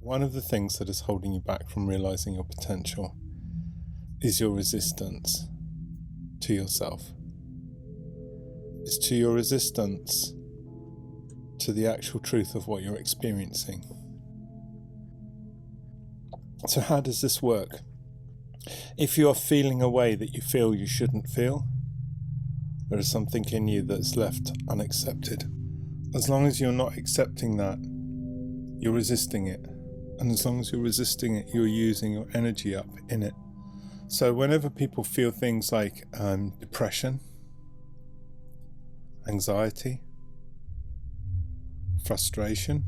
One of the things that is holding you back from realizing your potential is your resistance to yourself. It's to your resistance to the actual truth of what you're experiencing. So how does this work? If you are feeling a way that you feel you shouldn't feel, there is something in you that's left unaccepted. As long as you're not accepting that, you're resisting it. And as long as you're resisting it, you're using your energy up in it. So whenever people feel things like depression, anxiety, frustration,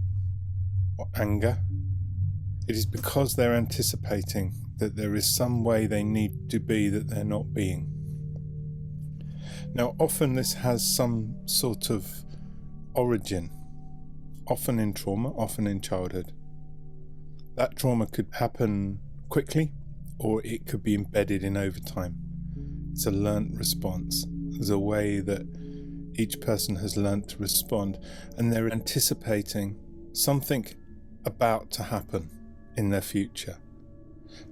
or anger, it is because they're anticipating that there is some way they need to be that they're not being. Now, often this has some sort of origin, often in trauma, often in childhood. That trauma could happen quickly, or it could be embedded in over time. It's a learnt response. There's a way that each person has learnt to respond, and they're anticipating something about to happen in their future.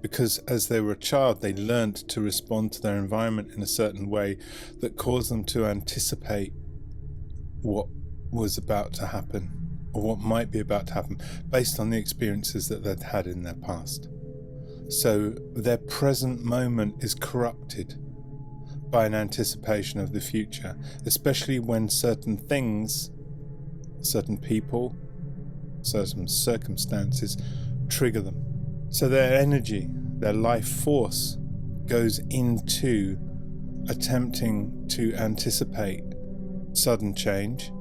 Because as they were a child, they learnt to respond to their environment in a certain way that caused them to anticipate what was about to happen, or what might be about to happen, based on the experiences that they'd had in their past. So their present moment is corrupted by an anticipation of the future, especially when certain things, certain people, certain circumstances trigger them. So their energy, their life force goes into attempting to anticipate sudden change,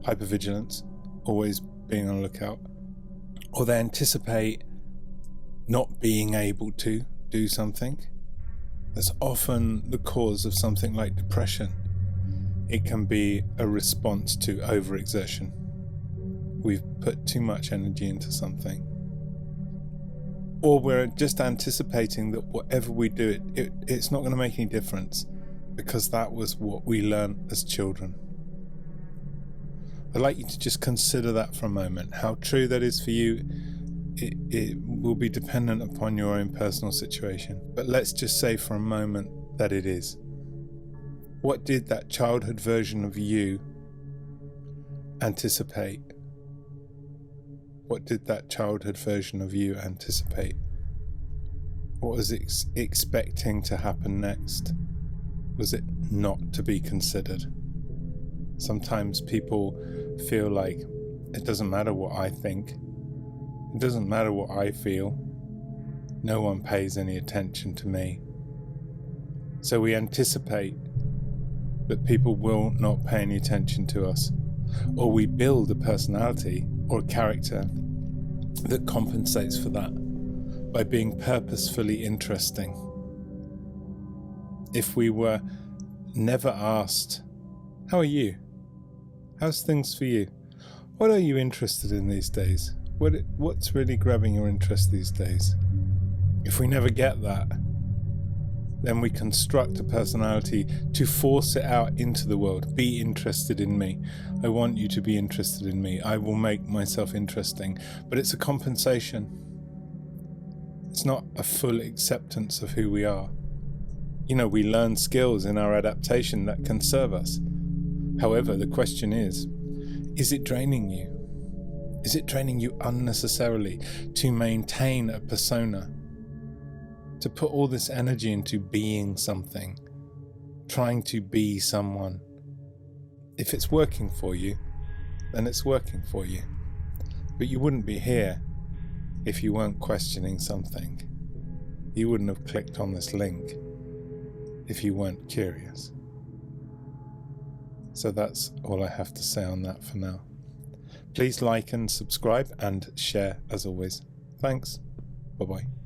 hypervigilance, always being on the lookout, or they anticipate not being able to do something. That's often the cause of something like depression. It can be a response to overexertion. We've put too much energy into something. Or we're just anticipating that whatever we do, it's not going to make any difference, because that was what we learned as children. I'd like you to just consider that for a moment. How true that is for you, it will be dependent upon your own personal situation. But let's just say for a moment that it is. What did that childhood version of you anticipate? What did that childhood version of you anticipate? What was it expecting to happen next? Was it not to be considered? Sometimes people feel like it doesn't matter what I think. It doesn't matter what I feel. No one pays any attention to me. So we anticipate that people will not pay any attention to us. Or we build a personality or a character that compensates for that by being purposefully interesting. If we were never asked, how are you? How's things for you? What are you interested in these days? What's really grabbing your interest these days? If we never get that, then we construct a personality to force it out into the world. Be interested in me. I want you to be interested in me. I will make myself interesting. But it's a compensation. It's not a full acceptance of who we are. You know, we learn skills in our adaptation that can serve us. However, the question is it draining you? Is it draining you unnecessarily to maintain a persona? To put all this energy into being something, trying to be someone. If it's working for you, then it's working for you. But you wouldn't be here if you weren't questioning something. You wouldn't have clicked on this link if you weren't curious. So that's all I have to say on that for now. Please like and subscribe and share as always. Thanks. Bye-bye.